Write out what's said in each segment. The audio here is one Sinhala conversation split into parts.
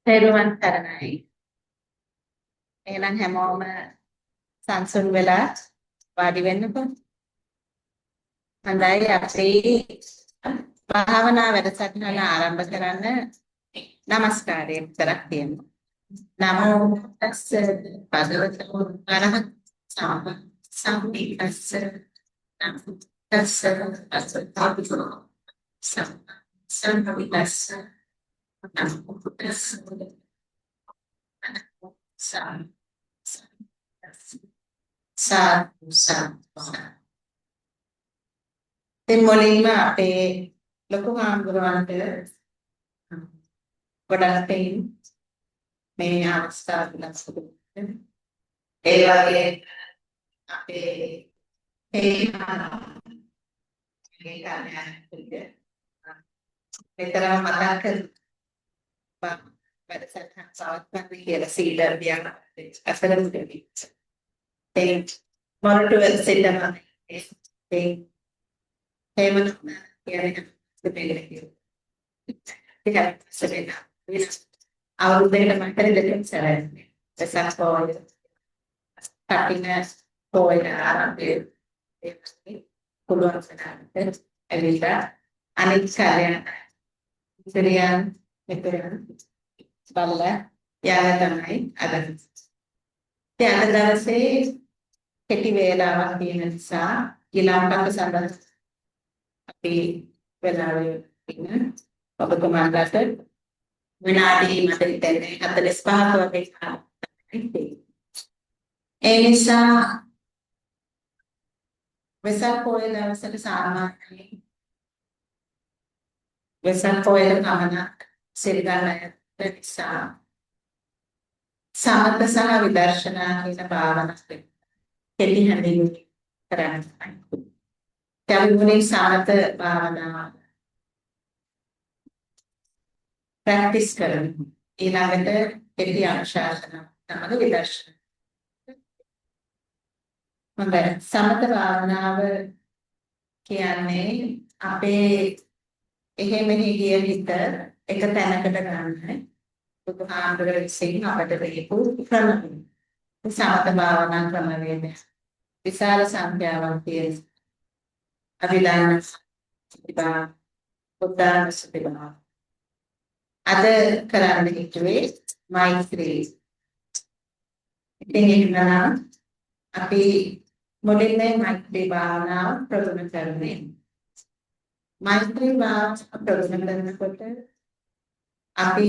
තෙරුවන් සරණයි. එහෙනම් හැමෝම සංසුන් වෙලා වාඩි වෙන්නකෝ. හොඳයි අපි භාවනා වැඩසටහන ආරම්භ කරන්න নমස්කාරය විතරක් කියමු. නමෝ තස්ස භගවතු වරහං සම්බුද්දස්ස නමෝ තස්ස භගවතු සම්බුද්දස්ස නමෝ තස්ස මුලින්ම අපේ ලොකු හාමුදුරුවන්ට ගොඩක් තෙයින් මේ අවස්ථාව ලැබුණා. ඒ වගේ අපේ මෙතරම් මතක් කරලා වැඩසටහන් සාර්ථක කියලා සීලර් දියන අසලම දෙවි. ඒ මොරටු වෙලසෙල්ලම ඒ හේමන කියන්නේ දෙපෙලේ කියනවා. ඒක සෙබෙන විස් අවුරුද්දකට මට දෙකක් සැරයක්. එසක් පොය කටිනස් පොය ආරම්භය ඒ පුළුවන් සදාට එවිලා අනිත් කාර්යයන් ඉතිරියන් මෙතන බලලා යාලා තමයි අද. දැන් අද දවසේ කෙටි වේලාවක් තියෙන නිසා ඊළඟට සඳහන් අපි වෙලාවේ ඉන්න ඔබතුමාලට විනාඩි මට හිතෙන්නේ 45ක වගේ කාලයක්. ඒ නිසා වෙසක් පොය දවසට සාමාන්‍යයෙන් වෙසක් පොය ගමනක් සිල්ගන්න නිසා සමත සහ විදර්ශනා කියන භාවනා කෙටි හැඳින්වීම කරන්නේ. කැලුනේ සමත භාවනාව ප්‍රැක්ටිස් කරමු. ඊළඟට කෙටි අනුශාසනා තමයි විදර්ශනා. හොඳයි. සමත භාවනාව කියන්නේ අපේ එහෙ මෙහෙ ගිය හිත එක තැනකට ගන්න. බුදුහාමුදුරුවෝ විසින් අපට දීපු ක්‍රමය. සමත භාවනා ක්‍රමවේද විශාල සංඛ්‍යාවක් තියෙන අභිධර්ම සතිපා උදාන සතිපා අද කරන්න හිතුවේ මෛත්‍රී. ඉතින් එහෙනම් අපි මුලින්ම මෛත්‍රී භාවනාව ප්‍රගුණ කරන්නේ. මෛත්‍රී භාවනාව ප්‍රගුණ කරනකොට අපි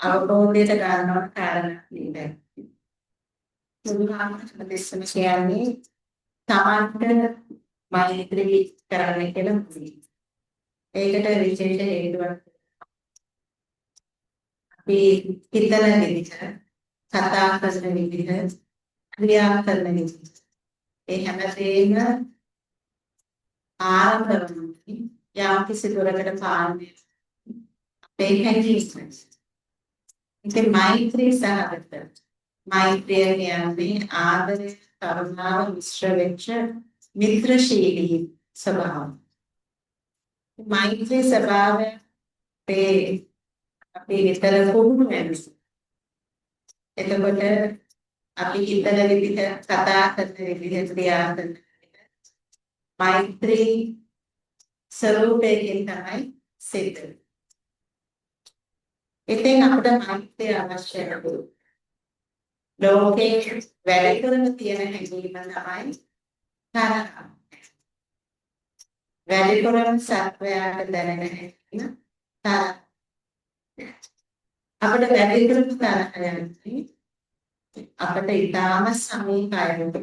අවබෝධයට ගන්නවා කාරණා නේද? බුදුහාමුදුරුවෝ දෙස්සම කියන්නේ තමන්ට මෛත්‍රී කරන්න කියලා මුලින්. ඒකට විශේෂ හේතුවක් අපි හිතන විදිහ, කතා කරන විදිහ, ක්‍රියා කරන විදිහ. ඒ හැමදේම ආරම්භ වෙන්නේ යම් කිසි දුරකට පාන්නේ අපේ හැඟීම්. ඉතින් මෛත්‍රී සහගත මෛත්‍රිය කියන්නේ ආදරය කරුණාව මිශ්‍ර වෙච්ච මිත්‍රශීලී ස්වභාවය. මෛත්‍රී ස්වභාවය අපි විතර පුහුණු වෙනවා. එතකොට අපි හිතන විදිහ කතා කරන විදිහ ක්‍රියා කරන මෛත්‍රී ස්වરૂපයෙන් තමයි සිද්ධ වෙන්නේ. ඉතින් අපිට මෛත්‍රිය අවශ්‍යයි. ලෝකේ වැඩ කරන තියෙන හැඟීම තමයි තරහ. වැඩ කරන සත්වයාට දැනෙන හැඟීම තරහ. අපිට වැඩ කරන තරහ යන්නේ අපිට ඊටාම සමීපයි.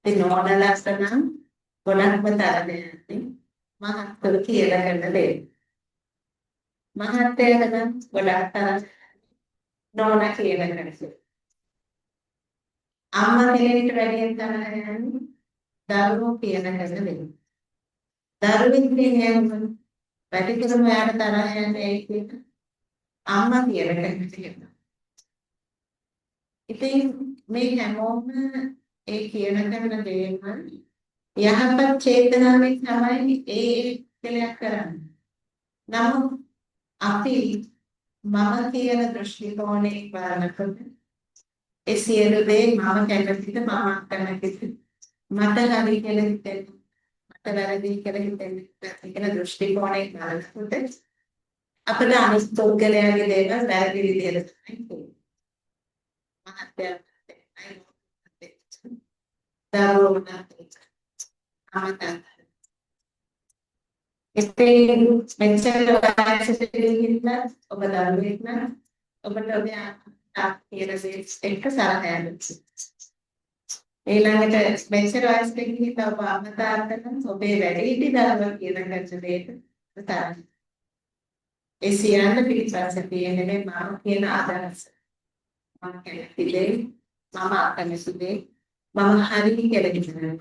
ඒ නෝනලස්ත නම් ගොඩක්ම තරහයන්දී මහත්කල කියලා කරන දේ. මහත්යක නම් ගොඩක් තරහ නෝන කියලා කරන්නේ. අම්මා කෙනෙක්ට වැඩියෙන් තරහ යන්නේ දරුවෝ කියන කරන දේ. දරුවෙක් කියන්නේ වැඩි කරම යාට තරහ යන්නේ ඒ කියන අම්මා කියලා කරන්නේ. ඉතින් මේ හැමෝම ඒ කියන කරන දේවල් යහපත් චේතනාවෙන් තමයි ඒ දෙයක් කරන්නේ. නමුත් අපි මම කියන දෘෂ්ටි කෝණේ බලනකොට ඒ සියලු දේ මම කැමතිද මම අකමැතිද මට හරි කියලා හිතෙන්නේ මට වැරදි කියලා හිතෙන්නේ කියන දෘෂ්ටි කෝණේ බලනකොට අපිට අනිත් පුද්ගලයාගේ දේවල් වැරදි විදිහට තමයි මහත්ය ඉතින් මෙච්චර වයසට ගිහින් ඔබ දරුවෙක් නම් ඔබට ඔබේ කියන දේ එක්ක සලකන්න. ඊළඟට මෙච්චර වයසට ගිහින් ඔබ අමතාගෙන ඔබේ වැඩිහිටි දරුවා කියන ගැටලුවට තරම්. ඒ සියල්ල පිළිපස්ස තියෙන්නේ මම කියන අදහස. මම කැමතිදේ මම අකමැතිදේ මම හරි කියලා හිතනවා.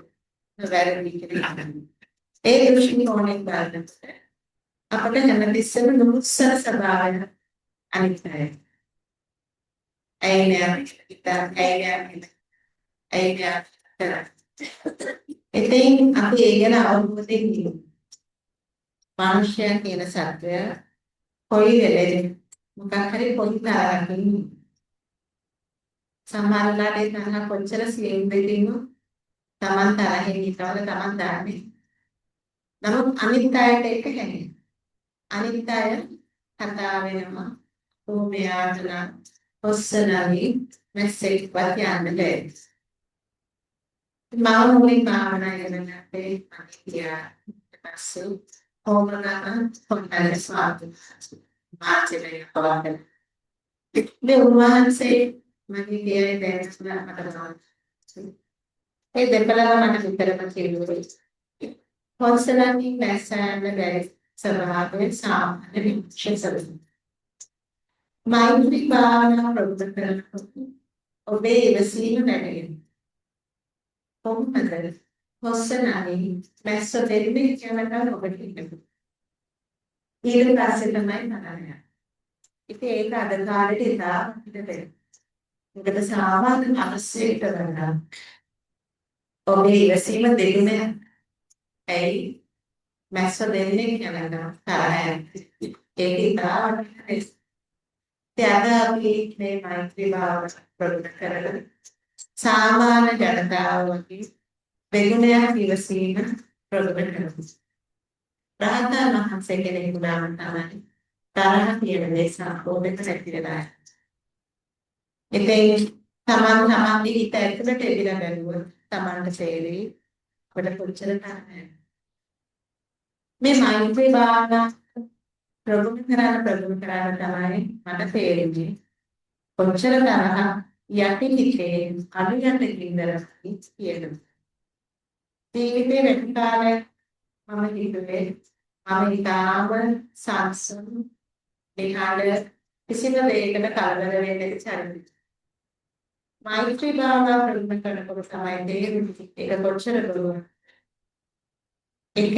වැරදි කියලා හිතනවා. ඒ දෘෂ්ටි කෝණයෙන් බලනකොට අපිට හැමතිස්සෙම නුස්සන ස්වභාවය අනිත්‍යයි. ඉතින් අපි ඒ ගැන අවබෝධයෙන් ඉන්නේ. මානුෂයා කියන සත්වය කොයි වෙලෙද මොකක් හරි පොඩි තරකින් සමහරවිට ඒ තරහ කොච්චර සියෙන් දෙකින් තමන් තරහින් ඉතවල තමන් දන්නේ. නමුත් අනිත් අයට ඒක හැංගෙනවා. අනිත් අය කතා වෙනවා. ඕමයාටන ඔස්සනවි මෙසේජ් වතියන්න බැහැ. මම මුලින් භාවනා කරනකොට අනිත්‍ය පස්සේ හොමනන හොන්නල ස්වාමීන් මාචලේ පවන්න. මේ උන්වහන්සේ මගේ කියයි දැක්සලා මට ගන්න. ඒ දෙපළම මට විතරම කියුවේ. හොස්සනකින් නැසන්න බැරි ස්වභාවයෙන් සාමාන්‍ය විශේෂයි. මෛත්‍රී භාවනා ප්‍රගුණ කරනකොට ඔබේ ඉවසීම වැඩි වෙනවා. කොහොමද? හොස්සනකින් මැස්ස දෙන්නේ කියනවා ඔබට හිතෙනවා. ඊට පස්සේ තමයි මනන්නේ. ඉතින් ඒක අද කාලේට ඉඳලා හිතේ. මොකද සාමාන්‍ය මිනිස්සෙක්ට වඩා ඔබේ ඉවසීම දෙන්නේ ඇයි මැස්ස දෙන්නේ කියනවා තරහ ඒක ඉතාලි ත්‍යාග අපි මේ මෛත්‍රී භාවනා ප්‍රගුණ කරගෙන සාමාන්‍ය ජනතාවගේ දෙගුණයක් ඉවසීම ප්‍රගුණ කරමු. රහතන් වහන්සේ කෙනෙකු නම් තමයි තරහ කියන දේ සම්පූර්ණයෙන්ම නැති වෙලා. ඉතින් තමන්ගේ හිත ඇතුළට එදිලා බැලුවොත් තමන්ට තේරෙයි අපිට කොච්චර තරහයි. මේ මෛත්‍රී භාවනා ප්‍රගුණ කරන තමයි මට තේරෙන්නේ කොච්චර තරහ යටි හිතේ අනුයන්ට කිඳලා කියන. ජීවිතේ වැඩි කාලයක් මම හිතුවේ මම ඊටාම සංසම් දෙහාඩ කිසිම දෙයකට කලබල වෙන්නේ නැති චරිතයක්. මෛත්‍රී භාවනා ප්‍රගුණ කරනකොට තමයි තේරෙන්නේ ඒක කොච්චර බලවත්. එක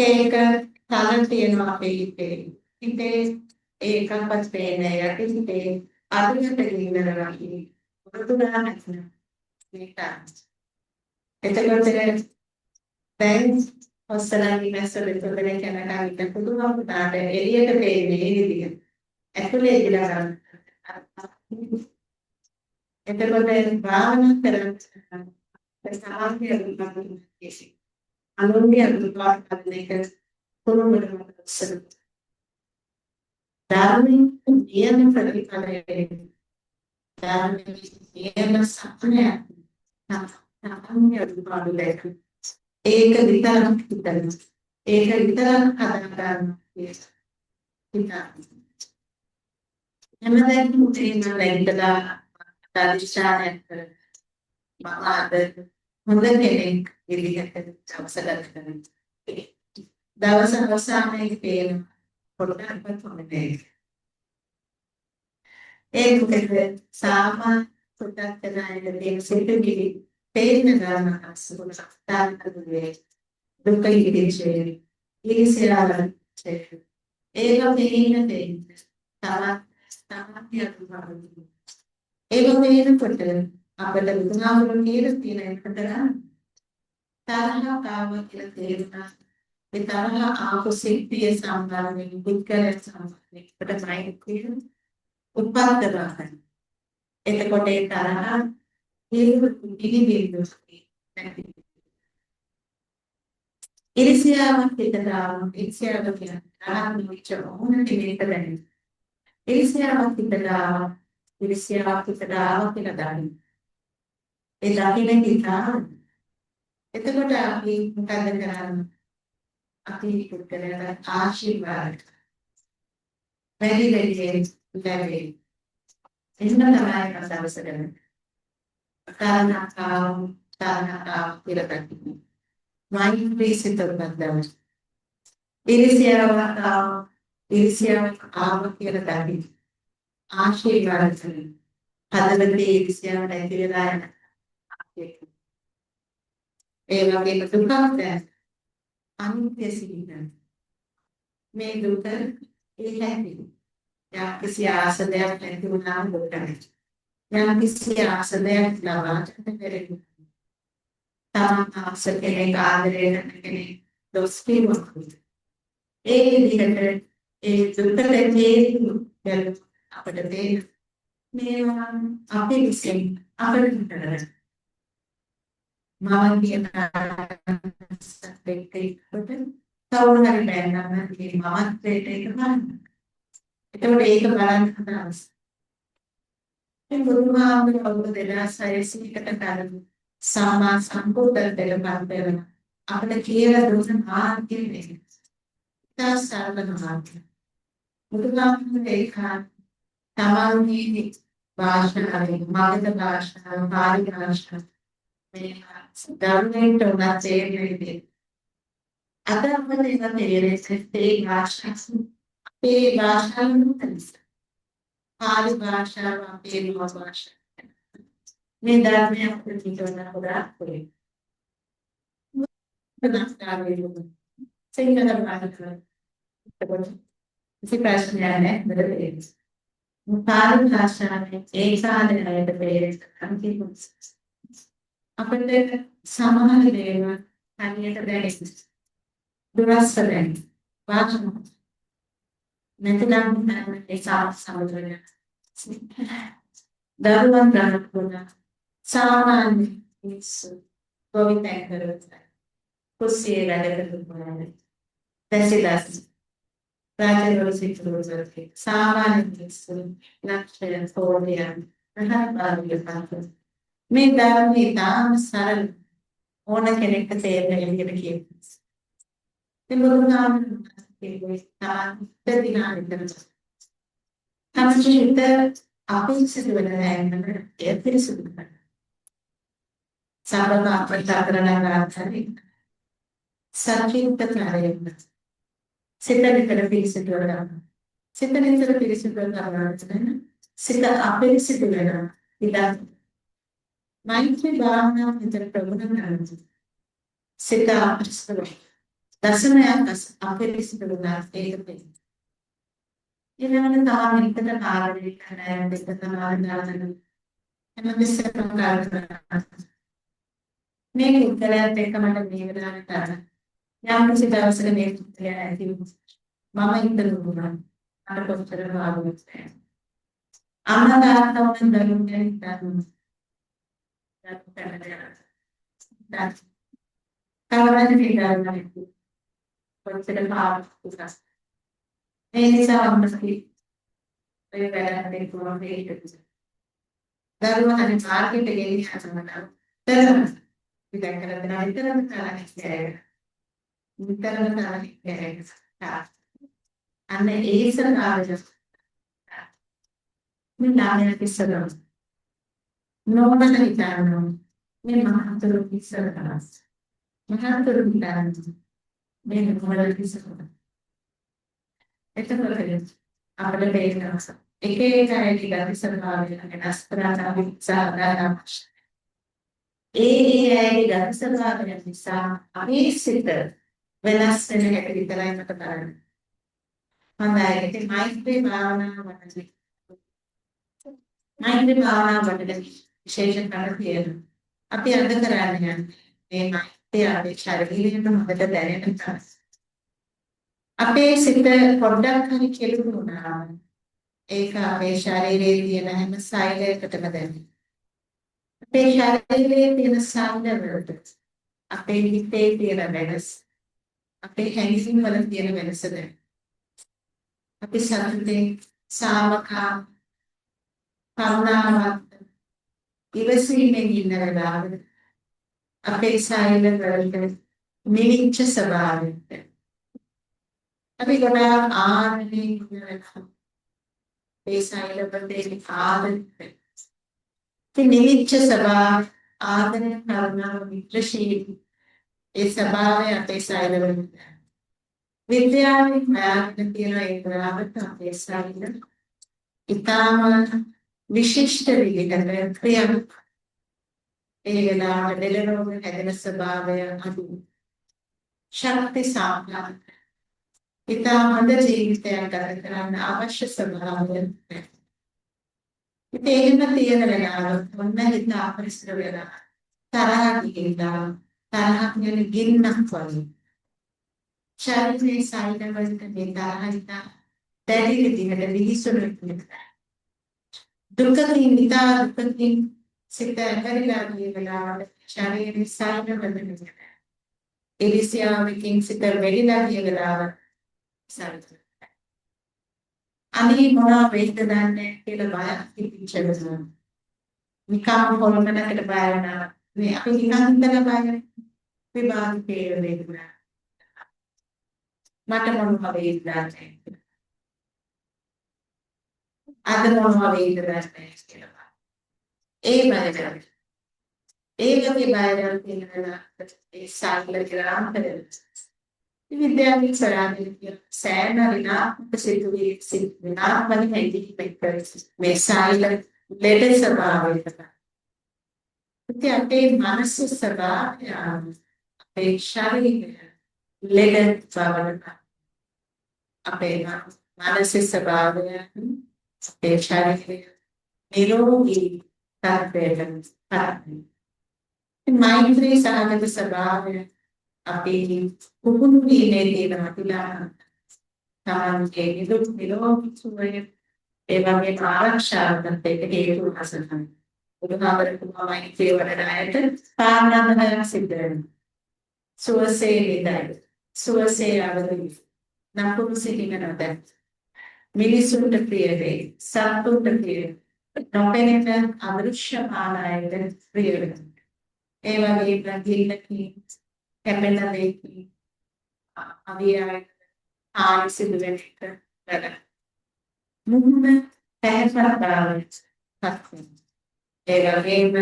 තලන් තියෙනවා අපේ හිතේ. හිතේ ඒකක්වත් පේන්නේ යටි හිතේ අදිනට ගිනනවා කියන්නේ. වෘතුනා නැත්නම් මේක. එතකොට දැන් හොස්සලන් ඉන්නසොල දෙතොලෙන් යනකම් ඉත පුදුමම තාට එළියට පේන්නේ මේ විදිහට. ඇතුලේ ඉඳලා ගන්න. එතකොට භාවනා කරන සාමාන්‍ය අනුකම්පාවක් අනුන්ගේ අනුකම්පාවක් දෙක කොහොමද ධර්මයෙන් නියම ප්‍රතිඵලයේ ධර්මයේ නියම සත්‍යය සාමාන්‍ය අනුකම්පාවක් ඒක විතරක් හිතන්න. ඒක විතරක් හදා ගන්න. හැමදාම මුලින්ම ලැබිලා අදිෂ්ඨානයක් කරගන්න. මම අද හොඳ කෙනෙක් විදිහට අවසර කරගන්න. දවස අවසානයේ පේන පොඩ්ඩක්වත් හොඳේ. ඒකෙත් සාමාන්‍ය පොඩ්ඩක් කරන දේ සිතුවිලි පේන ගන්න අසුබ සත්‍යන්තරේ දුක ඉදිරියේ ඉරිසියාලන් ඒක පේන දේ තමයි අනුභවය. ඒක වෙනකොට අපිට බුදුහාමුදුරුවෝ කියලා තියෙන එකට ගන්න තරහ කාම කියලා තේරුණා ඒ තරහ ආපු සිද්ධිය සම්බන්ධයෙන් පුද්ගලයන් සම්බන්ධයෙන් අපිට මෛත්‍රිය උපත් කරගන්න. එතකොට ඒ තරහ පිළිබිඹු නැති. ඉරිසියාවක් පිටදාම ඉරිසියාව කියන්නේ ආත්ම විචාර මොන දෙයකට දැනෙන. ඉරිසියාවක් පිටදාම ඉරිසියාවක් පිටදාම කියලා දාන්න. ඒ දකින්න හිතා. එතකොට අපි මොකද කරන්නේ? අපි පුද්ගලයාට ආශිර්වාද වැඩි ලැබෙයි. එහෙම තමයි අදහස කරන්නේ. කාරණා කියලා ගන්න. මෛත්‍රී සිත උපදවන. ඉරිසියාවක් ආව කියලා දකින්න. ආශිර්වාද කරන. හදවතේ ඉරිසියාවට ඇති වෙලා යන. ඒ වගේම දුකක් දැන අනිත්‍ය සිහින. මේ දුක ඒ හැටි. යම් කිසි ආසනයක් නැති වුණාම දුක නැහැ. යම් කිසි ආසනයක් ලබා ගන්න බැරි. තමන් ආස කෙනෙක් ආදරය කරන කෙනෙක් දොස් කියනවා. ඒ විදිහට ඒ දුකට හේතු අපිට තේරෙන මේවා අපි විසින් අපිට කරන මම කියන සත්‍යයකට තවුරු හරි බැලනම මේ මමත්වයට ඒක බලන්න. එතකොට ඒක බලන්න හදනවා. මේ බුදුහාමුදුරුවෝ අවුරුදු 2600කට කලින් සාමා සම්බුද්ධත්වයට පත් වෙන අපිට කියලා දුන්න මාර්ගය නෙවෙයි. තා සරල මාර්ගය. බුදුහාමුදුරුවෝ ඒක තමන්ගේ භාෂාවෙන් මගධ භාෂාව, පාලි භාෂාව මේ ධර්මයෙන් උනා තේරෙන්නේ. අද අපිට ඒක තේරෙන්නේ ඒ භාෂාවෙන් තමයි. පාලි භාෂාව අපේ මූල භාෂාව. මේ ධර්මය අපිට පිටවන්න හොදා කරේ. නමස්කාරය. සිංහල භාෂාව. ඉති ප්‍රශ්නයක් නැහැ බෙදෙන්නේ. පාලි භාෂාවේ ඒ කාලේ පෙරේත අන්තිමට අපිට සමහර දේවල් හරියට දැනෙන්නේ. දුරස්ත දැනෙන්නේ. වාචන නැතිනම් ඒ සාමසමදරය. දරුවන් ගන්නකොට සාමාන්‍ය මිනිස්සු ගොවිතැන් කරනවා. කුස්සියේ වැඩ කරනවා. දැසිලාස් රාජ්‍යවල සිටුවරකේ සාමාන්‍ය මිනිස්සු ලක්ෂණ තෝරියන් රහත්භාවය මේ ධර්මයේ තාම සරල ඕන කෙනෙක්ට තේරෙන විදිහට කියනවා. මේ බුදුහාමුදුරුවෝ තාම දෙදිනා විතර අපිරිසිදු වෙන දැනගන්න ඒ පිරිසිදු කරන්න. සාරණ අපතරණ ගන්නයි. සත්‍යීකතරයෙන් සිතනිතර පිරිසිදු කරගන්න. සිතනිතර පිරිසිදු කරගන්න. සිත අපිරිසිදු වෙනවා. ඉතින් මෛත්‍රී භාවනාව විතර ප්‍රගුණ කරනවා. සිත අපිරිසිදු දසමයක් අපිරිසිදු වෙනවා ඒක වෙයි. ඊළඟට තාම විතර කාර්යය කරන දෙක තමයි එන විශ්සකම් කරනවා. මේ උත්තරයත් එක්ක මට මේ වෙලාවට යම් කිසි දවසක මේ උත්තරය ඇති මම හිතනවා අර කොච්චර භාගවත් අම්මා තාත්තා වුණ දරුවෝ හිතනවා කවදාද පිටාරන්නේ කොච්චර භාගවත් ඒ නිසා අම්මස්කි ඒ වැඩේ කරන දෙයක් දරුවා හරි මාර්කට් එකේ ගිහින් හසුනනවා විතර කරලා විතරම කරන්නේ විතරම කරන්නේ අන්න ඒ සරාජ මේ නාමයට ඉස්සරහ නෝමන හිතනවා මේ මහතුරු ඉස්සරහ මහතුරු හිතනවා මේ මොකද ඉස්සරහ එතකොට අපිට බේරෙනවා එක එක ඇටි ගති ස්වභාවය වෙනස් කරලා විචාරණ ඒ ඇයි ගති ස්වභාවය නිසා අපි සිත වෙනස් වෙන හැටි විතරයි මට බලන්න. හොඳයි ඉතින් මෛත්‍රී භාවනාව වඩන මෛත්‍රී භාවනාව වඩන විශේෂ කරලා තියෙනවා. අපි අද කරන්නේ මේ මෛත්‍රී අපේ ශරීරයෙන් හොඳට දැනෙන තරම් අපේ සිත පොඩ්ඩක් හරි කෙලුණා. ඒක අපේ ශරීරයේ තියෙන හැම සෛලයකටම දැනෙනවා. අපේ ශරීරයේ තියෙන සංවේගවලට අපේ හිතේ තියෙන වෙනස, අපේ හැඟීම් වල තියෙන වෙනස දැනෙනවා. අපි සතුටේ සාමකා කරුණාවත් ඉවසීමෙන් ඉන්න වෙලාවට අපේ සෛල වලට නිවිච්ච ස්වභාවයට අපි ගොඩාක් ආනන්දයෙන් ඉන්නවා. ඒ සෛල වලට ආදරේ නිවිච්ච ස්වභාව ආදරය කරුණාව මිත්‍රශීලී ඒ ස්වභාවය අපේ සෛල වලට විද්‍යාවෙන් හොයාගෙන තියෙන ඒ ග්‍රාමත අපේ සෛල ඉතාම විශිෂ්ට විදිහට ක්‍රියාත්මක ඒ වෙලාවට දෙලරෝග හැදෙන ස්වභාවය අඩු ශක්ති සාමර්ථ්‍ය ඉතාම හොඳ ජීවිතයක් ගත කරන්න අවශ්‍ය ස්වභාවය ඉතින් එහෙම තියෙන වෙලාවට මොන හිත අපරිසර වෙලා තරහ ගිහිලා තරහ කියන ගින්නක් වගේ ශරීරයේ සායිඩවලට මේ තරහ හිත දැඩි විදිහට විහිසුණු දුකකින් නිතා දුකකින් සිත ඇදලා ගිය වෙලාවට ශරීරයේ සායිඩවලට ඉරිසියාවකින් සිත වෙලිලා ගිය වෙලාවට සායිඩ අනේ මොනවා වෙයිද දන්නේ කියලා බයක් පිටිච්චෙනවා. නිකම් හොල්මනකට බය වෙනවා. මේ අපි නිකන් හිතලා බය විභාගයේ වේදනා. මට මොනවා වෙයිද දන්නේ. අද මොනවා වෙයිද දන්නේ කියලා. ඒ බයද. ඒ වගේ බයයන් තියෙනවා ඒ සාගල කියලා අන්තරේ. විද්‍යාවේ සරාදී සෑම ඍණාත්මක සිතුවිලි ඍණාත්මක හැඟීම් මේ සායිල ලෙඩ ස්වභාවයකට ඉතින් අපේ මනස ස්වභාවය අපේ ශරීරය ලෙඩ ස්වභාවයකට අපේ මනස ස්වභාවය අපේ ශරීරය නිරෝගී තත්ත්වයකට පත් මෛත්‍රී සහගත ස්වභාවය අපේ පුහුණු වීමේ තියෙන අතුලා තමන්ගේ නිදුක් නිරෝගී සුවය ඒ වගේ ආරක්ෂාවකට ඒක හේතු හසුනන බුදුහාමරතුමායි සේවනයට පාරණාමය සිද්ධ වෙනවා සුවසේ නිදයි සුවසේ අවදි නපුරු සිටින නැත මිනිසුන්ට ප්‍රිය වේ සතුන්ට ප්‍රිය නොපෙනෙන අදෘශ්‍ය මානයයට ප්‍රිය වෙනවා ඒ වගේ ප්‍රතිලකී කැපෙන දෙකී අවියයි ආසිදු වෙන එක වැඩ මුහුණ පැහැපත්තාවට පත් වෙනවා ඒ වගේම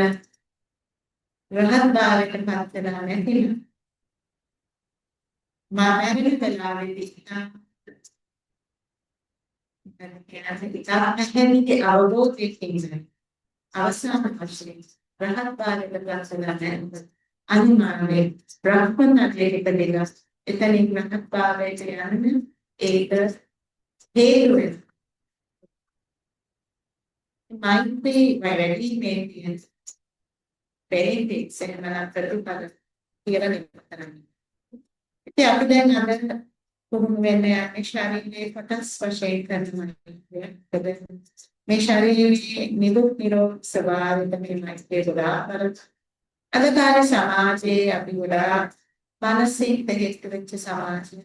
රහත් භාවයට පත් වෙනා නැතිනම් මානසික කලාවේදී ඉතින් අවබෝධයෙන් අවසාන වශයෙන් රහත් භාවයට පත් වෙනා නැතිනම් අනිමානේ බ්‍රහ්මණයට දෙලා එතනින් රහත් භාවයට යන්න ඒක හේතු වෙනවා මෛත්‍රී වැඩි මේ කියන benefits එහෙම නැත්නම් කියලා නෙමෙයි. ඉතින් අපි දැන් අද කොහොම වෙන්නේ මේ ශරීරයේ කොටස් වශයෙන් කරනවා. මේ ශරීරයේ නිදුක් නිරෝගී ස්වභාවයට මේ මෛත්‍රිය ගොඩාක් අද කාලේ සමාජයේ අපි ගොඩාක් මානසික දෙයක් වෙච්ච සමාජය.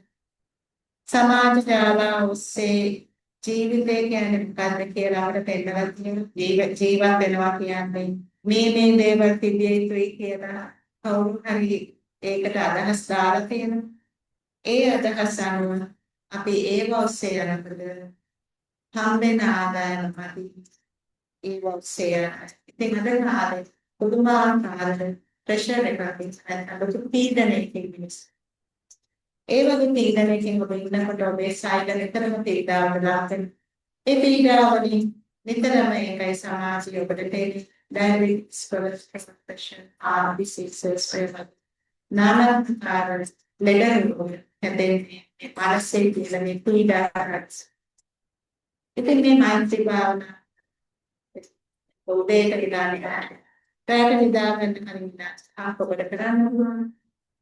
සමාජ ශාලා ඔස්සේ ජීවිතය කියන්නේ මොකක්ද කියලා අපිට පෙන්නලා තියෙනවා. ජීවත් වෙනවා කියන්නේ මේ දේවල් තිබිය යුතුයි කියලා කවුරු හරි ඒකට අදහස් දාලා තියෙනවා. ඒ අදහස් අනුව අපි ඒව ඔස්සේ යනකොට හම්බෙන ආදායම මත ඒව ඔස්සේ ඉතින් අද කාලේ පුදුමාකාර ප්‍රෙෂර් එකක් නැත්නම් පීඩනයකින් මිනිස් ඒ වගේ පීඩනයකින් ඔබ ඉන්නකොට ඔබේ සායක නිතරම පීඩාවට ඒ පීඩාවලින් නිතරම ඒකයි සමාජයේ ඔබට තේරෙන්නේ diabetes, cholesterol, pressure, heart diseases, नानाकार लेटर कहते हैं पारसे की पीड़ा इतने में मानसिक भावना उदय करिदाने का पैर निदान करिदा आपको बड़ा कराना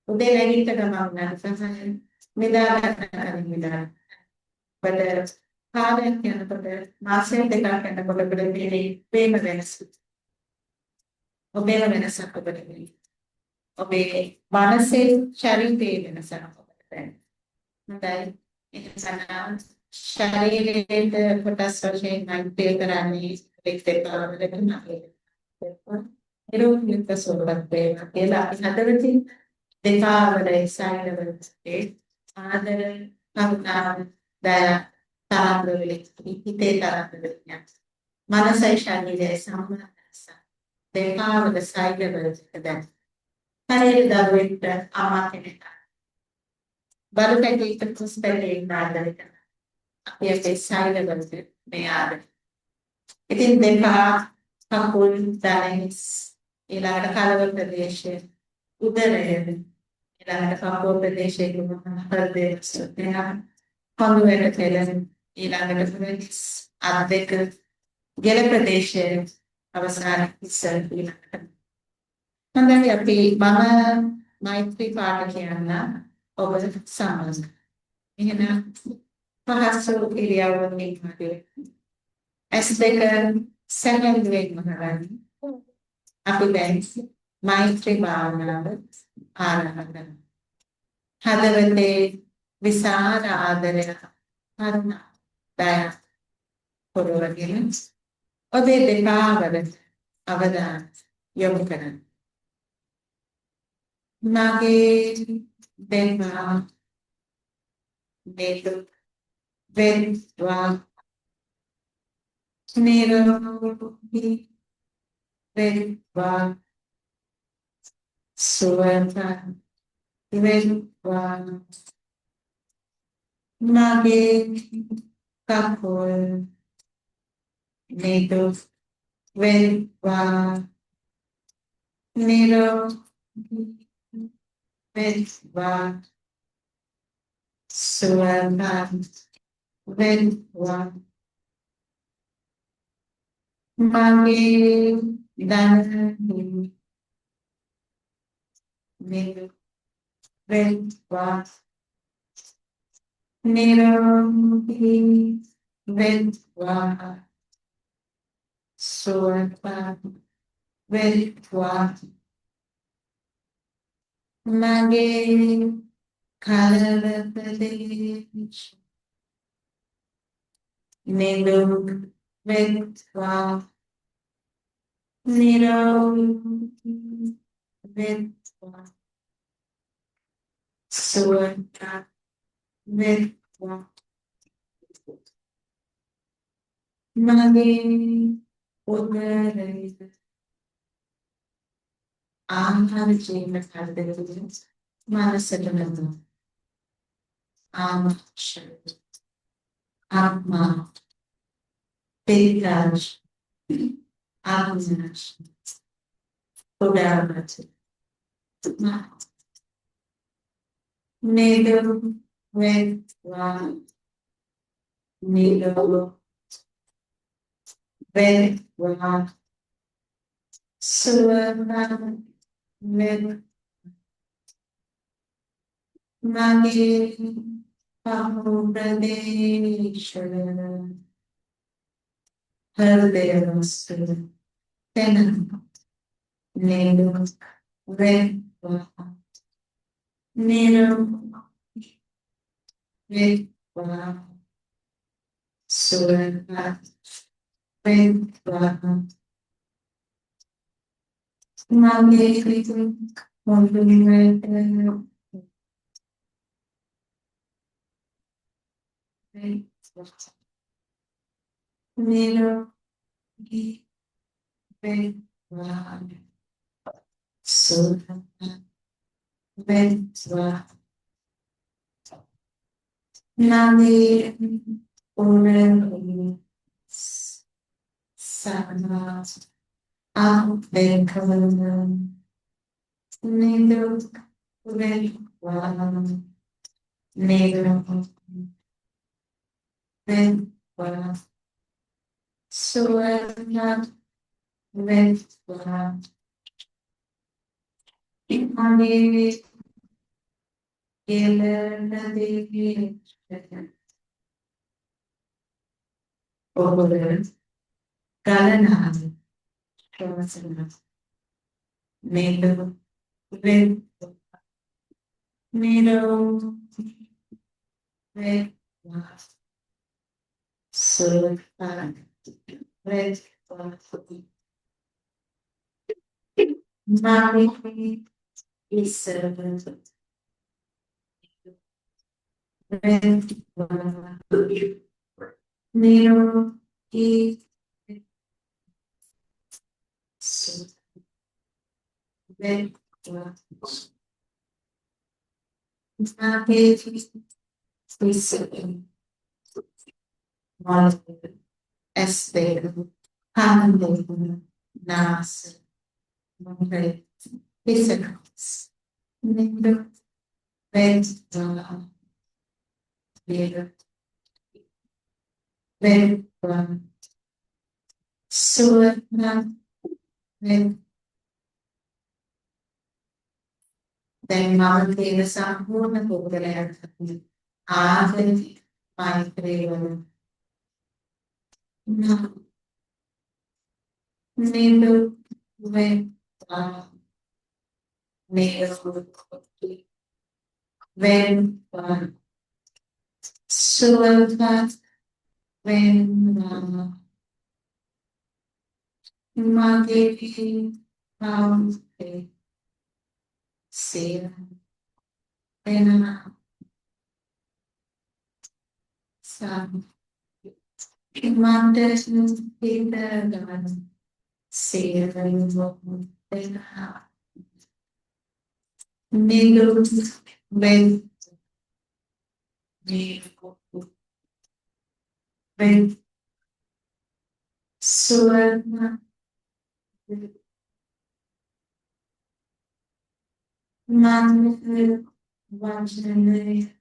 उदय लगी तक मांगना समझ නිදාගන්න නිදාගන්න. බට කාලයක් යනකොට මාසයක් දෙකක් යනකොට ඔබට මේ වේම වෙනස. ඔබේ වෙනසක් ඔබට වෙයි. ඔබේ මානසික ශරීරයේ වෙනසක් ඔබට දැනෙනවා. හොඳයි. එහෙනම් ශරීරයේ කොටස් වශයෙන් මෛත්‍රී කරන්නේ එක්තෙපාවකට නැහැ. නිරෝධිත ස්වභාවය කියලා අපි හදවතින් දෙපාවල සායනවලේ ආදර කරුණාව දයා තරංගවල හිතේ තරංගවල මනසයි ශරීරයයි සම්බන්ධස දෙපාවල සායනවල දැන් ශරීර දරුවෙක්ට අමා කෙනෙක් බරුකටි පුස්තකේ නාදරික අපි අපේ සායනවල මේ ආදර ඉතින් දෙපා කකුල් දණහිස් ඊළඟට කලව ප්‍රදේශය උදරය ඊළඟට කකුල් ප්‍රදේශයේ හෘදය සුද්ධිනා කඳුවැට තෙල ඊළඟට ප්‍රදේශ අත් දෙක ගෙල ප්‍රදේශයේ අවසාන ඉස්සර ඊළඟට හොඳයි අපි මම මෛත්‍රී පාඨ කියන්න ඔබ සමග එහෙනම් පහසු ඉරියව්වකින් ඉන්නේ S2 සැලෙන්දුවෙන් මහරණි අපි දැන් මෛත්‍රී භාවනාව ආරම්භ කරමු. හදවතේ විශාල ආදරය කරුණා දය පොරවගෙන ඔබේ දෙපා වල අවධානය යොමු කරන්න. මගේ දෙපා මේක වෙන්වා නිරෝධී වෙන්වා සුවඳ වෙන්වා මගේ කකුල් නිදුක් වෙන්වා නිරෝධී වෙන්වා සුවඳ වෙන්වා මගේ දනහිමි නිදුක් වෙන්වා නිරෝධී වෙන්වා සුවඳ වෙන්වා මගේ කලවපදේශ නිදුක් වෙන්වා නිරෝධී වෙන්වා සුවඳ වෙන්වා මගේ උදරයේ ආහාර ජීවන කරදරවලින් මනසට නැතු ආමක්ෂය ආත්මා පෙරිකාජ් ආත්මනාශ පොඩාවච නේදරු වෙත්වා නේදරු වෙත්වා සුවඳ වෙත් මගේ පහු ප්‍රදේශය හෘදය වස්තු තෙන නිදුක් වෙත්වා නිරෝධී වෙත්වා සුවඳ වෙත්වා මගේ ක්‍රිතුක් මොන්දුනිවට නිරෝධී වෙත්වා සුවඳ වෙත්වා මගේ උරේ සානා ආවේකවන නිදුක් වෙත්වා නිරෝධී වෙත්වා සුවඳ වෙත්වා මගේ Gelana Devi over Kalana Melo Red Melo Red Sulfan Red Mami is servant Red Melo is Red Mami is servant Esther Handel Nas Red Physics Melo Red Red Red Surat Red දැන් මම කියන සම්පූර්ණ පුද්ගලයාට ආදරේ මෛත්‍රී වන නිදු වේ wen සුවපත් wen මගේ පාවුසේ සේන එන සම් Imandasin Pindagan Seven Vena Nilu Ben Ben Suana Man Vajane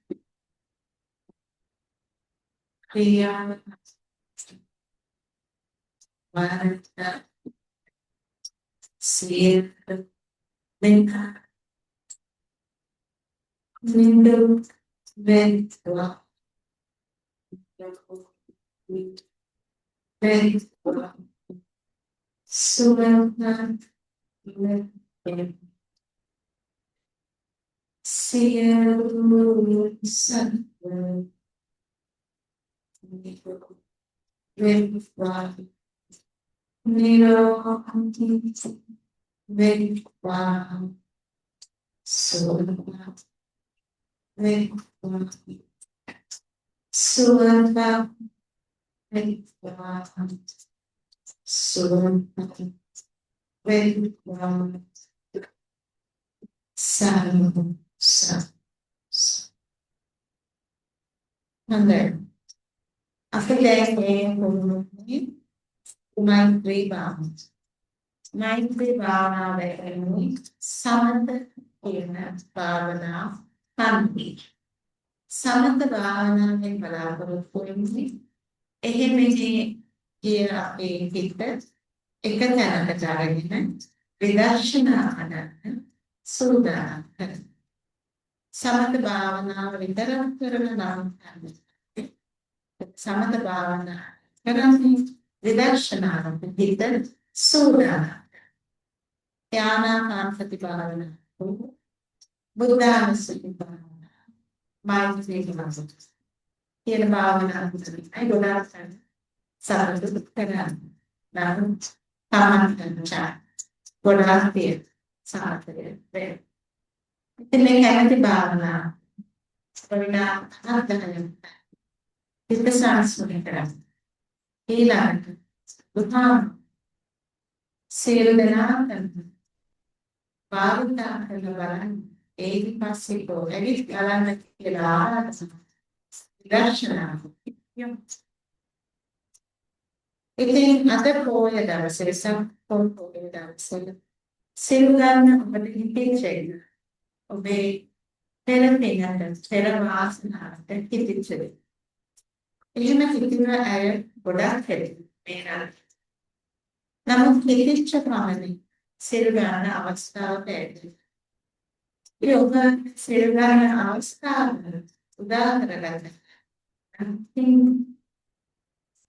Kriya Varta Sir Linka Nindu Ventura Ventura Suvelna Sir Sun Ventura Nero Ventura Suvelna Ventura Suvelna Ventura Suvelna Ventura Sun and there after that Maitri Bhavana Maitri Bhavana වෙන්නේ සමත කියන භාවනා පන්ති සමත භාවනාවෙන් බලාපොරොත්තු වෙන්නේ එහෙම කිය අපේ හිත එක තැනකට අරගෙන විදර්ශනා කරන සූදානම් කරන සමත භාවනාව විතරක් කරන නම් සමත භාවනා කරන්නේ විදර්ශනාවට හිත සූදානම් ඥානාකාන්තති භාවනා බුද්ධානුස්සති භාවනා මෛත්‍රී භාවනා කියන භාවනා පුතේ ගොඩාක් සමත කරගන්න නම් තමන්ට ගොඩාක් තියෙන සාර්ථකය වේ ඉතින් මේ කැමැති භාවනා ස්පර්ණා අත්දැකීම් විපස්සනා කරන ඊළඟට බුද්ධාන සියලු දෙනා භාවිතා කරන බලන්න ඒකි පස්සේ කොහෙද ගලන්න කියලා දර්ශනා ඉතින් අද පොය දවසේ සම්පූර්ණ දවසේ සිල් ගන්න ඔබට හිතෙච්ච ඔබේ පෙර පිනට පෙර වාසනාවට හිතෙච්ච එහෙම හිතන අය ගොඩාක් හැදෙනවා නමුත් හිතෙච්ච ප්‍රමාණය සිල් ගන්න අවස්ථාවට ඇති යෝග සේවන අවස්ථාව උදා කරගන්න.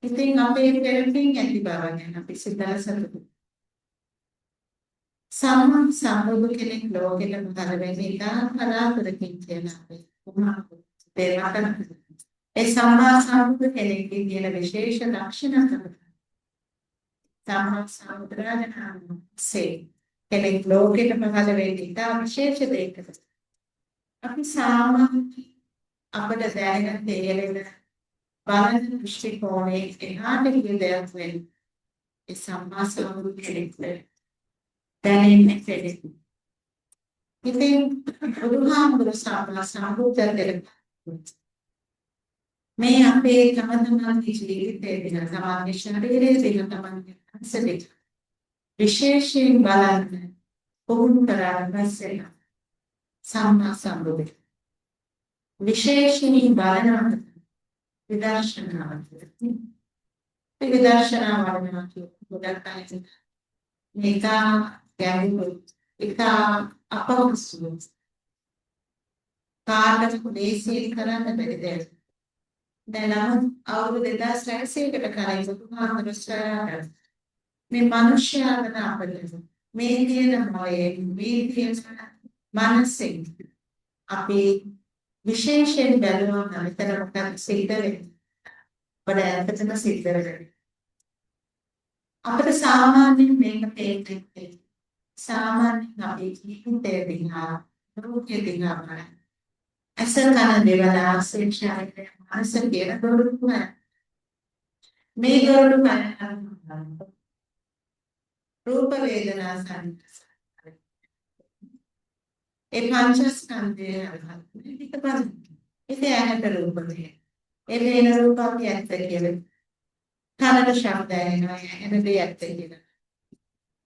ඉතින් අපේ පෙරපින් ඇති බව ගැන අපි සිතලා සතුටු. සම්මා සම්බුදු කෙනෙක් ලෝකෙට පහළ වෙන්නේ ඉතා කලාතුරකින් කියලා අපි තේරුම් ගන්න. ඒ සම්මා සම්බුදු කෙනෙක්ගේ තියෙන විශේෂ ලක්ෂණ තමයි සම්මා සම්බුදුරජාණන්සේ කෙනෙක් ලෝකෙට පහළ වෙන්නේ ඉතා විශේෂ දෙයකට. අපි සාමාන්‍ය අපට දැනෙන තේරෙන බලන දෘෂ්ටි කෝණේ එහාට ගිය දෙයක් වෙන ඒ සම්මා සම්බුදු කෙනෙක්ට දැනෙන්නේ කෙනෙක්. ඉතින් බුදුහාමුදුරු සම්මා සම්බුද්ධත්වයට මේ අපේ තම තමන්ගේ ජීවිතයේ දින තමන්ගේ ශරීරයේ දින තමන්ගේ අංශෙට විශේෂයෙන් බලන්න පුහුණු කරලා පස්සේ සම්මා සම්බුද්ධ විශේෂයෙන් බලනවා විදර්ශනාවට ගොඩක් අය මේක ගැඹුරු ඒක අපහසු කාටද දේශී කරන්න බැරි දෙයක්. දැන් අවුරුදු 2600කට කලින් බුදුහාමුදුරුවෝ මේ මිනිස්යාගෙන අපිට මේ කියන මොයේ මේ කියන මානසික අපි විශේෂයෙන් බැලුවා මෙතන මොකක්ද සිද්ධ වෙන්නේ. බඩෑපතම සිද්ධ වෙන්නේ. අපිට සාමාන්‍යයෙන් මේක තේරෙන්නේ සාමාන්‍යයෙන් අපේ ජීවිතයේ දිහා රූපයේ දිහා බලන්න. අසල් කන දේවලා ශික්ෂාවේ මනස කියන දොරටුව මේ දොරටුව බලන්න රූප වේදනා සංස්කාර ඒ පංචස්කන්ධය අරහත් ඒක බලන්න. ඉතින් ඇහැට රූප වේ. ඒ වෙන රූප අපි ඇත්ත කියලා. කනට ශබ්ද ඇහෙනවා ඇහෙන දේ ඇත්ත කියලා.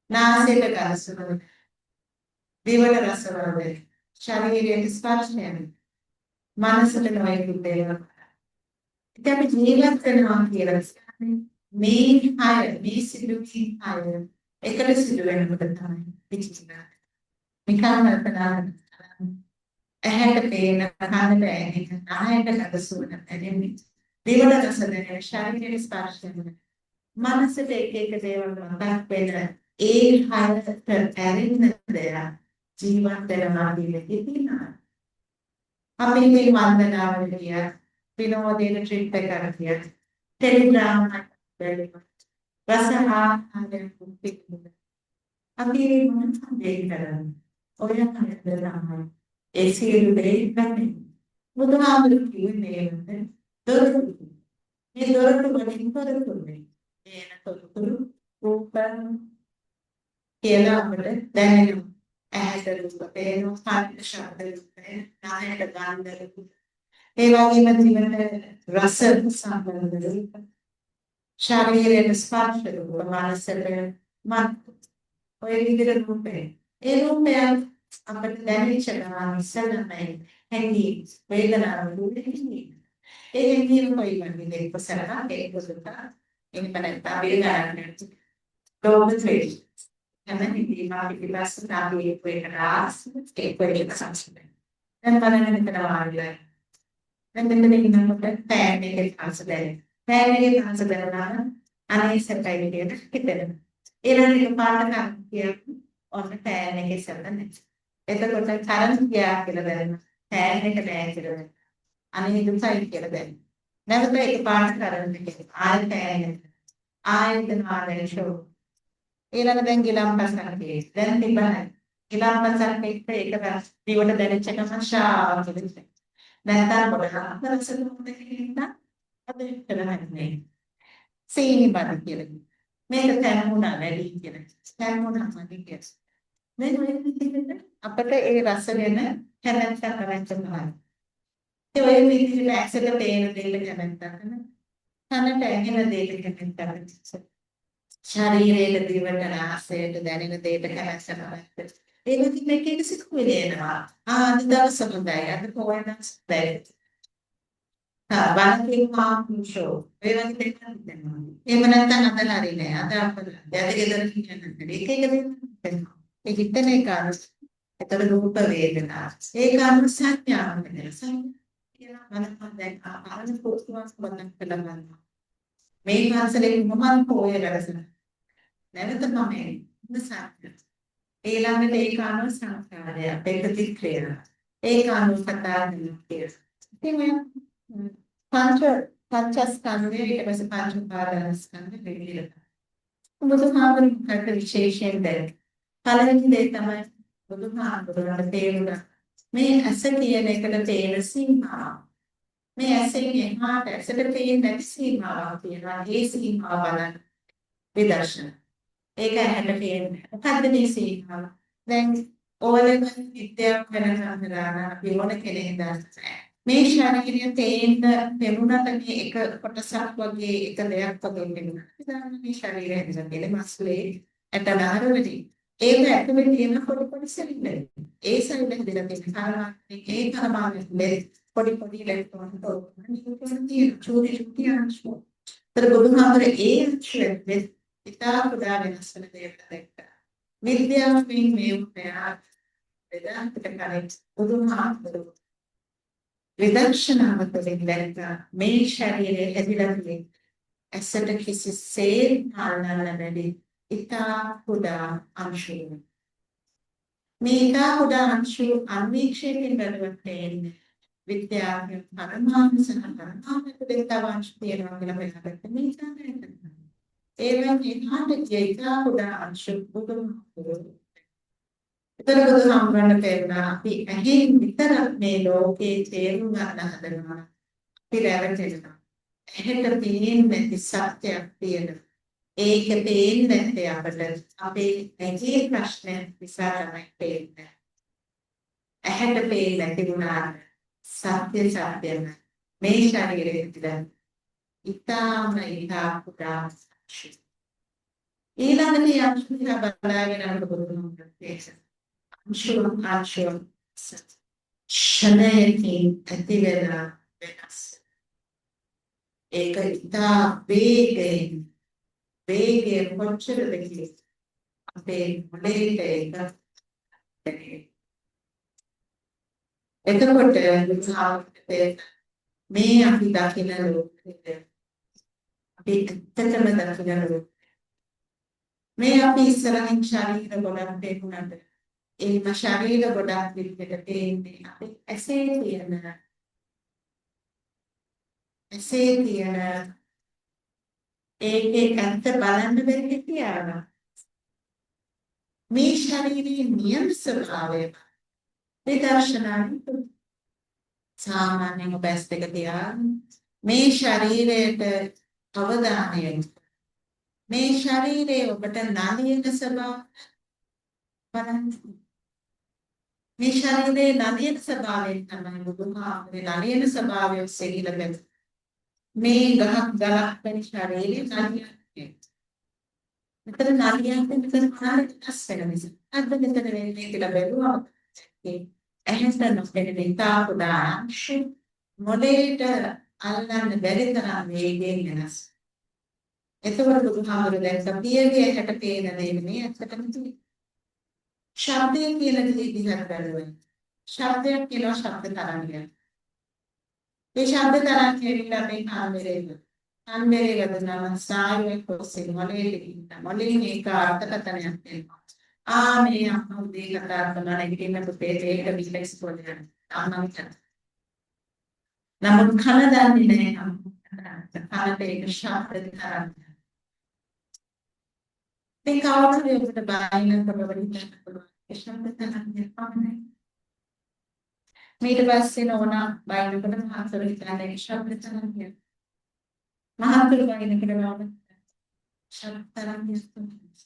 නාසයට ගඳ සුවඳ දිවට රස වර්ධනය ශරීරයට ස්පර්ශය මනසට නොයෙකුත් දේවල්. ඉතින් අපි ජීවත් වෙනවා කියලා මේ මේ සිදුවීම් එකට සිදු වෙනකොට තමයි පිටිචිනා. නිකන් කල්පනා ඇහැට පේන කනට ඇහෙන නායට ගඳ සුවඳ දැනෙන දිවට රස දැනෙන ශරීරයට ස්පර්ශ වෙන මනසට එක එක දේවල් මතක් වෙන ඒ හයට ඇරෙන්න දෙයක් ජීවත් වෙනවා කියලා අපි මේ වන්දනාවල ගියා විනෝදයේ ට්‍රිප් එකකට ගියා ටෙලිග්‍රෑම් එකක් රසහාරයෙන් පිටින් අපි මොනවද කරන්නේ ඔය තමයි ඒ සියලු දේ ගන්න බුදුහාමුදුරු කියන්නේ දොරටු මේ දොරටු වලින් තොරතුරුනේ එන තොරතුරු රූප කියලා අපිට දැනෙනවා ඇහැට රූප පේනවා කනට ශබ්ද පේනවා නාසයට ගන්ධ ඒ වගේම දිවට රස සම්බන්ධ ශරීරයට ස්පර්ශ රූප මනසට මත් ඔය විදිහට රූපේ ඒ රූපය අපිට දැනෙච්ච ගමන් ඉස්සෙල්ලාමයි හැංගී වේදනාව දුන්නේ ඒ හැංගීම කොයි වගේ ඉපසරා ඒක සුතා ඉනිපරෙන්ට වේදනාවක් දෝමත්‍රේ එමෙන්න ඉතිමා පිටිපස්ස තාපේ වේදනාස් ඒක වෙලක සංස්කෘතිය දැන් බලන්න මෙතන වාඩිලා දැන් මෙතන ඉන්නකොට පෑන් එකේ සංස්කෘතිය පෑන් එකේ සංස්කෘතිය අනේ සැපයි විදියට හිතෙනවා ඊළඟ පාඩක කියන්නේ ඔන්න පෑන් එකේ සැප එතකොට කරන්ට් ගියා කියලා දැනෙනවා. පෑන් එක නෑ කියලා. අනේ දුසයි කියලා දැනෙනවා. නැවත ඒක පාට කරන්ට් එකේ ආයෙ පෑන් එක. ආයෙත් නාරේ ෂෝ. ඊළඟ දැන් ගිලම්පසක් තියෙයි. දැන් තිබහයි. ගිලම්පසක් එක්ක ඒක දිවට දැනෙච්ච එකම ෂා කියලා. නැත්නම් පොඩක් රසකුත් දෙකින්න අද කරන්නේ. සීනි බඩ කියලා. මේක තැන්ුණා වැඩි කියලා. තැන්ුණා මගේ කියලා. මේ විදිහට අපිට ඒ රස වෙන කැමැත්ත කරගන්නවා. ඒ ඔය විදිහට ඇක්සෙට පේන දෙයක කැමැත්තක් කරන. කනට ඇහෙන දෙයක කැමැත්තක්. ශරීරයේ දිවට නාසයට දැනෙන දෙයක කැමැත්තක් කරගන්න. ඒ වගේ මේක එක සිතුවිලි එනවා. අද දවස හොඳයි. අද කොහෙන්ද බැරි. බලකින් මාෂෝ ඒ වගේ දෙයක් දෙන්නවා. එහෙම නැත්නම් අදලා හරි නෑ. අද අපිට යටි ගෙදර කියන්නේ ඒක එක දෙයක්. ඒ හිතන එක එතකොට රූප වේදනා ඒක අනුව සංඥාවක් වෙනවා. සංඥා මනස දැන් ආරම්භ පුස්තකයක් බඳන් කළා ගන්නවා. මේ මාසලේ මම පොය රැසන නැවත මම ඉන්නසක් ඊළඟට ඒක අනුව සංස්කාරය ප්‍රතික්‍රියා ඒක අනුව කතා කරනවා. ඉතින් මේ පංචස්කන්ධය ඊට පස්සේ පංච උපාදානස්කන්ධ දෙවිලක බුදුහාමුදුරුවෝ විශේෂයෙන් දැන් පළවෙනි දේ තමයි බුදුහාමුදුරුවෝ තේරුණා මේ ඇස කියන එකට තේන සීමාව. මේ ඇසෙන් එහාට ඇසට තේින් නැති සීමාවක් තියෙනවා. ඒ සීමාව බලන්න විදර්ශන. ඒක ඇහැට පේන්නේ. මොකද්ද මේ සීමාව? දැන් ඕලෙම විද්‍යාව වෙනකම් දාන අපි ඕන කෙනෙක් දාන්නේ. මේ ශරීරය තේින්න පෙනුනට මේ එක කොටසක් වගේ එක දෙයක් වගේ වෙනවා. ඉතින් මේ ශරීරය හැදෙන්නේ මස්ලේ ඇටනහර වෙදී. ඒක ඇතුලේ තියෙන පොඩි පොඩි සෙල්ලම්. ඒ සෙල්ලම් හැදලා තියෙන කාරණා ඒ කරමානේ පොඩි පොඩි ඉලෙක්ට්‍රෝන තෝරන චූටි චූටි අංශු. ඒතර බුදුහාමරේ ඒ අංශයෙන් ඉතා කුඩා වෙනස් වෙන දෙයක් දැක්කා. විද්‍යාවෙන් මේ උපයා වෙදාන්තට කරේ බුදුහාමරේ විදර්ශනාව තුළින් දැක්කා මේ ශරීරයේ හැදිලා තියෙන ඇසට කිසිසේත් හාල්නන්න බැරි ඉතා කුඩා අංශුව. මේ ඉතා කුඩා අංශු අන්වීක්ෂණයෙන් බැලුවත් තේරෙන්නේ විද්‍යාඥයන් පරමාණු සහ පරමාණු දෙකව අංශු තියෙනවා කියලා බලකට මේ සාකච්ඡා කරනවා. ඒ වගේ ඉහාට ඉතා කුඩා අංශු බුදුහාමුදුරුවෝ ඒතර බුදුහාමුදුරන් තේරුණා අපි ඇහෙන් විතර මේ ලෝකේ තේරුම් ගන්න හදනවා. අපි රැවටෙනවා. ඇහෙට පේන්නේ නැති සත්‍යයක් තියෙනවා. ඒක පේන්නේ නැත්තේ අපට අපේ ඇඟේ ප්‍රශ්නය නිසා තමයි පේන්නේ. ඇහැට පේන්නේ නැති වුණාට සත්‍ය සත්‍යම මේ ශරීරයේ තිබෙන ඉතාම කුඩා ඊළඟට යම් දිහා බලාගෙන යනකොට බුදුහාමුදුරන් තේරුණා අංශුම් ශනයකින් ඇති වෙලා වෙනස්. ඒක ඉතා වේගයෙන් කොච්චරද කියලා අපේ මොළයට එතකොට මේ අපි දකින ලෝකෙ අපි ඇත්තටම දකින ලෝකෙ මේ අපි ඉස්සරහින් ශරීර ගොඩක් දෙන්නුනට ඒ ශරීර ගොඩක් විදිහට තේින්නේ අපේ ඇසේ තියෙන ඒකේ ඇත්ත බලන්න බැරි කියලා මේ ශරීරයේ නියම ස්වභාවය විදර්ශනාවෙන් සාමාන්‍යයෙන් බැස් දෙක තියාගෙන මේ ශරීරයට අවධානය මේ ශරීරයේ ඔබට නලියන ස්වභාවය බලන්න. මේ ශරීරයේ නලියන ස්වභාවයෙන් තමයි බුදුහාමරේ නලියන ස්වභාවය ඔස්සේ ඉලබෙන මේ ගහක් ගලක් වැනි ශරීරයේ නලියන්නේ. මෙතන නලියන්නේ මෙතන කාර්යස් වෙන නිසා. අද මෙතන වෙන්නේ කියලා බැලුවා. ඇහැට නොපෙනෙන ඉතා කුඩා අංශු මොළයට අල්ලන්න බැරි තරම් වේගයෙන් වෙනස්. එතකොට බුදුහාමරේ දැක්ක පියගේ ඇහැට පේන දේ නෙමෙයි ඇත්තටම තියෙන්නේ. ශබ්දය කියලා විදිහට බලනවා. ශබ්දයක් කියලා ශබ්ද තරංගයක්. මේ ශබ්ද තරංගය කියලා මේ කාමරේ වදනවා සායුවේ කොස්සේ මොලේ මේක අර්ථකථනයක් දෙනවා. මේ අම්මා උදේ කතා කරනවා නැගිටින්න පුතේ ඒක රිෆ්ලෙක්ස් පොඩ්ඩක් අම්මා කියන. නමුත් කන දන්නේ නැහැ කනට ඒක ශබ්ද තරංගයක්. මේ කවුරුහරි ඔබට බාහිර ප්‍රබලිත ශබ්ද තරංගයක් පමණයි. ඊට පස්සේ නෝනා බයිනකොට මහතර හිතන්නේ ශබ්ද තරංගයක්. මහතර බයිනකොට නෝනා ශබ්ද තරංගයක්.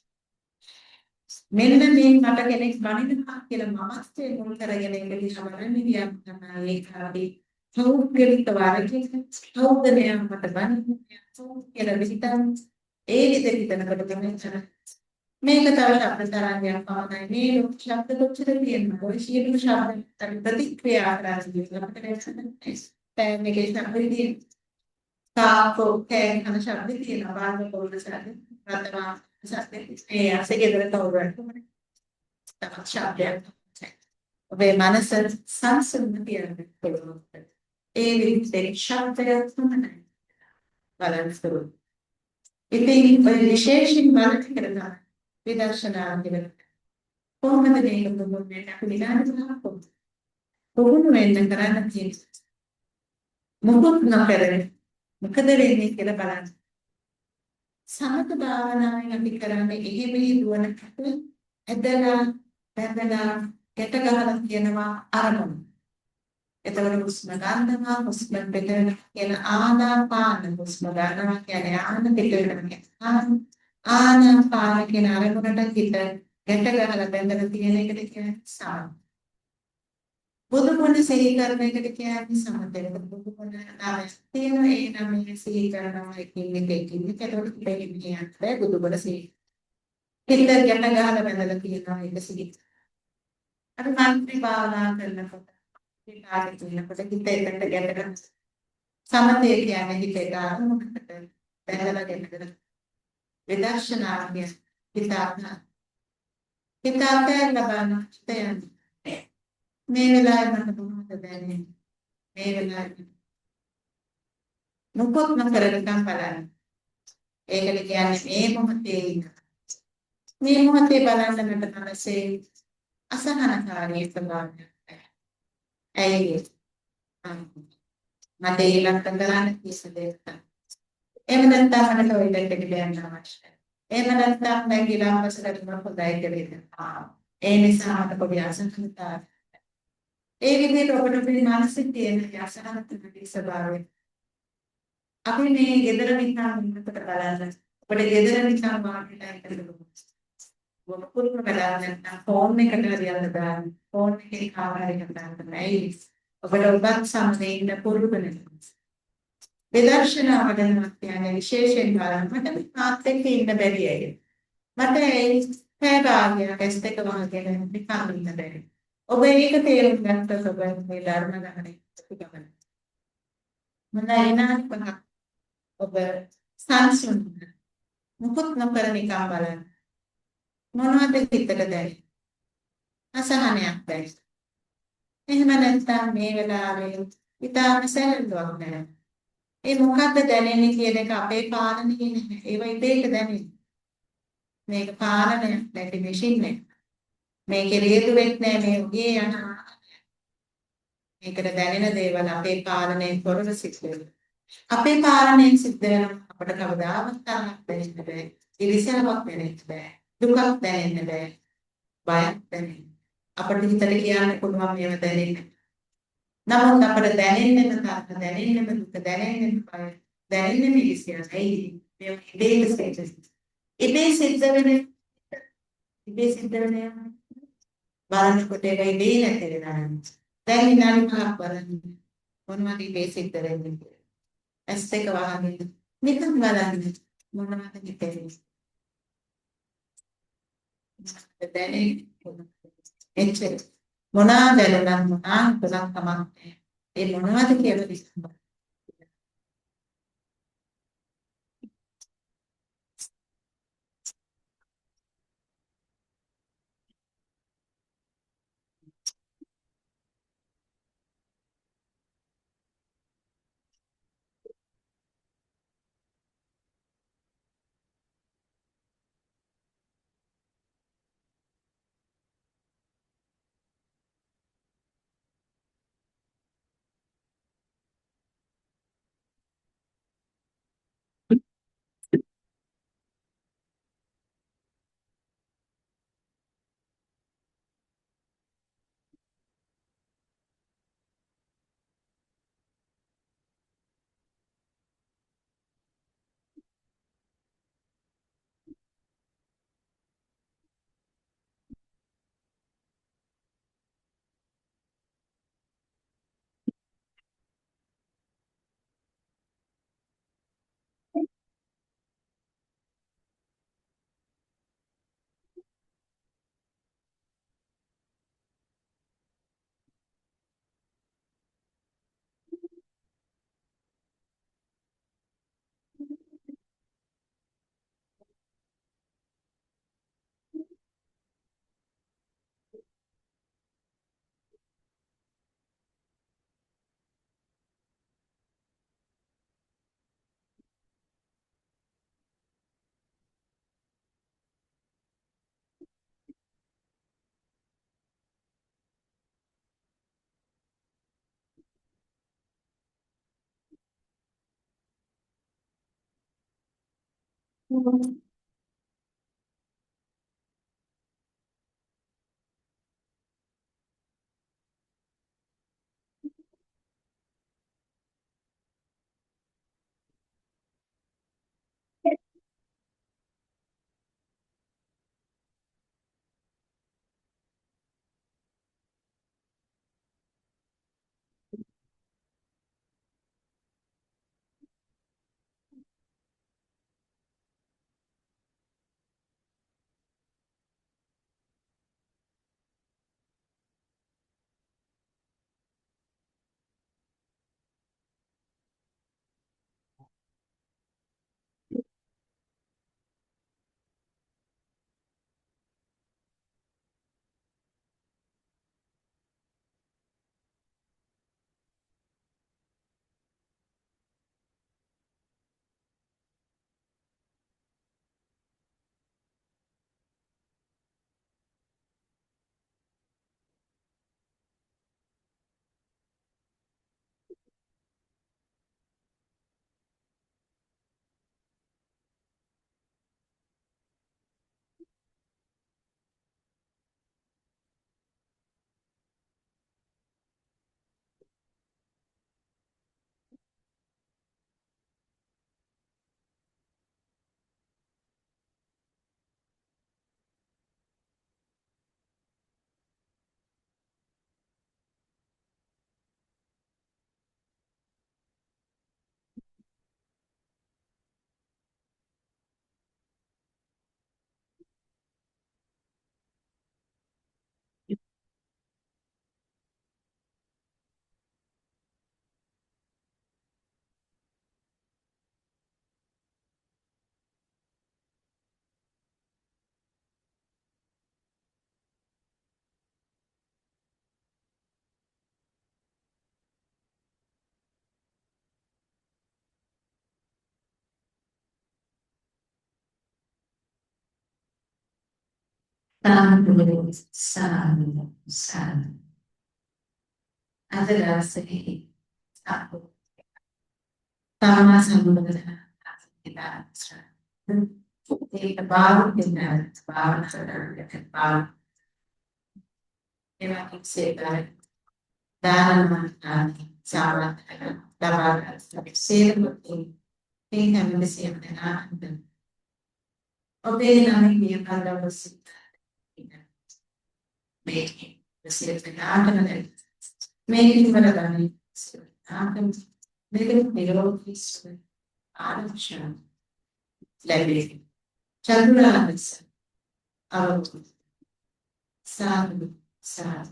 මෙන්න මේ මට කෙනෙක් බනිනවා කියලා මමස්තේ මුල් කරගෙන ඒක දිහා බලන්නේ කියන්න තමයි ඒක අපි සෞඛ්‍යලික වාරකේ සෞඛ්‍යය මත බනිනවා කියලා විහිතන් ඒ විදිහට හිතනකොට තමයි මේක තව ශබ්ද තරංගයක් පමණයි. මේ ලෝක ශබ්ද කොච්චර තියෙනවා. ඔය සියලු ශබ්ද ප්‍රතික්‍රියා කරන්නේ අපිට මේකේ ශබ්දදී තාකෝ කෑන් යන ශබ්ද තියෙනවා. බාහිර පොළ ශබ්ද රතනා ශබ්ද ඒ අසගෙදර තවරක් තමයි. තවත් ශබ්දයක්. ඔබේ මනස සංසුන්ව තියන්න පුළුවන්. ඒ විදිහට ශබ්දයක් තමයි බලන්න. ඉතින් ඔය විශේෂයෙන් බලන්න කරනවා විදර්ශනා කියලා. කොහොමද මේක දුන්නේ අපි විනාඩි 5ක් පුහුණු වෙන්න කරන්න තියෙන්නේ. මොකොත් නොකර මොකද වෙන්නේ කියලා බලන්න. සමත භාවනාවෙන් අපි කරන්නේ එහෙම දුවනකට ඇදලා බැඳලා ගැට ගහලා කියනවා අරමුණු. එතකොට හුස්ම ගන්නවා හුස්ම පිටවෙන කියන ආනාපාන හුස්ම ගන්නවා කියන්නේ ආන පිටවෙන කියන ආනාපාන කියන අරමුණට හිත ගැට ගහලා බැඳලා තියෙන එකට කියන්නේ සාම. බුදු ගුණ සිහි කරන එකට කියන්නේ සමතේ. බුදු ගුණ තමයි තියෙන ඒ නම් සිහි කරනවා එකින් එක එකින් එක ඒකට කියන්නේ බුදු ගුණ සිහි. හිත ගැට ගහලා බැඳලා තියෙනවා ඒක සිහි. අර මන්ත්‍රී භාවනා කරනකොට විකාරේ කියනකොට හිත එකට ගැට ගන්න. සමතේ කියන්නේ හිත එක අරමුණකට බැඳලා ගැටගෙන විදර්ශනා කියන්නේ හිත අතහැරලා බලන හිත මේ වෙලාවේ මට මොනවද දැනෙන්නේ මේ වෙලාවේ මොකොත් නොකරගෙන බලන්න. ඒකට කියන්නේ මේ මොහොතේ ඉන්න. මේ මොහොතේ බලන්න මට මනසේ අසහනකාරී ස්වභාවයක්. ඇයි මට ඊළඟට කරන්න කිසි දෙයක්. එහෙම නැත්නම් මට ටොයිලට් එකට යන්න අවශ්‍යයි. එහෙම නැත්නම් මම ගිලාපසකට හොඳයි කියලා. ඒ නිසා මට පොඩි අසහනතාවයක්. ඒ විදිහට ඔබට මේ මානසික තියෙන අසහනතාවයේ ස්වභාවය. අපි මේ ගෙදර නිකන් ඉන්නකොට බලන්න. අපේ ගෙදර නිකන් වාඩිලා ඉඳලා මොකක්ද බලන්න ෆෝන් එකට හරියට දාන්න. ෆෝන් එකේ කාමරයකට දාන්න. ඇයි? ඔබට ඔබත් සමග ඉන්න පුරුදු වෙනවා. විදර්ශනා වඩනවා කියන්නේ විශේෂයෙන් බලන්න. මට තාත් එක්ක ඉන්න බැරි අය. මට ඒ පැය ඇස් දෙක වහගෙන නිකන් ඉන්න බැරි. ඔබ ඒක තේරුම් ගන්නත් ඔබ මේ ධර්ම ගමනේ පිටකම. මම එනානි පහක් ඔබ සංසුන් මුකුත් නොකර නිකන් බලන්න. මොනවද හිතට දැනෙන්නේ? අසහනයක් දැනෙන්නේ. එහෙම නැත්නම් මේ වෙලාවේ ඊටාම සැලෙන්නුවක් නැහැ. ඒ මොකද්ද දැනෙන්නේ කියන එක අපේ පාලනයේ නැහැ. ඒව ඉබේට දැනෙන්නේ. මේක පාලනයක් නැති මැෂින් එක. මේකේ රේතුවෙක් නැහැ මේ උගේ යන. මේකට දැනෙන දේවල් අපේ පාලනයෙන් තොරව සිද්ධ වෙනවා. අපේ පාලනයෙන් සිද්ධ වෙන අපට කවදාවත් තරහක් දැනෙන්න බෑ. ඉරිසියාවක් දැනෙන්න බෑ. දුකක් දැනෙන්න බෑ. බයක් දැනෙන්න. අපිට හිතට කියන්න පුළුවන් මේව දැනෙන්න. නමුත් අපිට දැනෙන්නම තරහ දැනෙන්නම දුක දැනෙන්නම බය දැනෙන්නම ඉරිසියාව. ඒ මේ ඉබේ ස්ටේටස්. ඉබේ සිද්ධ වෙන ඉබේ සිද්ධ වෙන බලනකොට ඒක ඉබේ නැති වෙනවා. දැන් විනාඩි 5ක් බලන්න. මොනවද ඉබේ සිද්ධ වෙන්නේ කියලා. ඇස් දෙක වහගෙන නිකන් බලන්න මොනවද හිතෙන්නේ. දැනෙන්නේ එච්චර මොනවා දැනුණත් මොනවා හිතලක් තමයි. ඒ මොනවද කියලා විශ්වාස. Sana adalah segi aku sama sama dengan kita jadi baru dengan baru dengan baru yang kita dalam cara dapat seperti tinggal bersih dengan oke nanti yang pada bersih making bersih dengan making pada kami akan making melodies Arabishan language Chandra Arab Sad Sad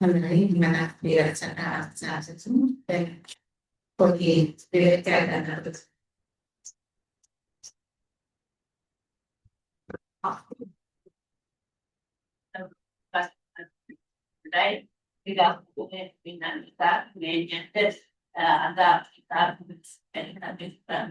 Mengenai gimana dia cara saat itu dan pergi belajar dan harus tidak boleh dengan kita menyentuh ada kita dan kita tidak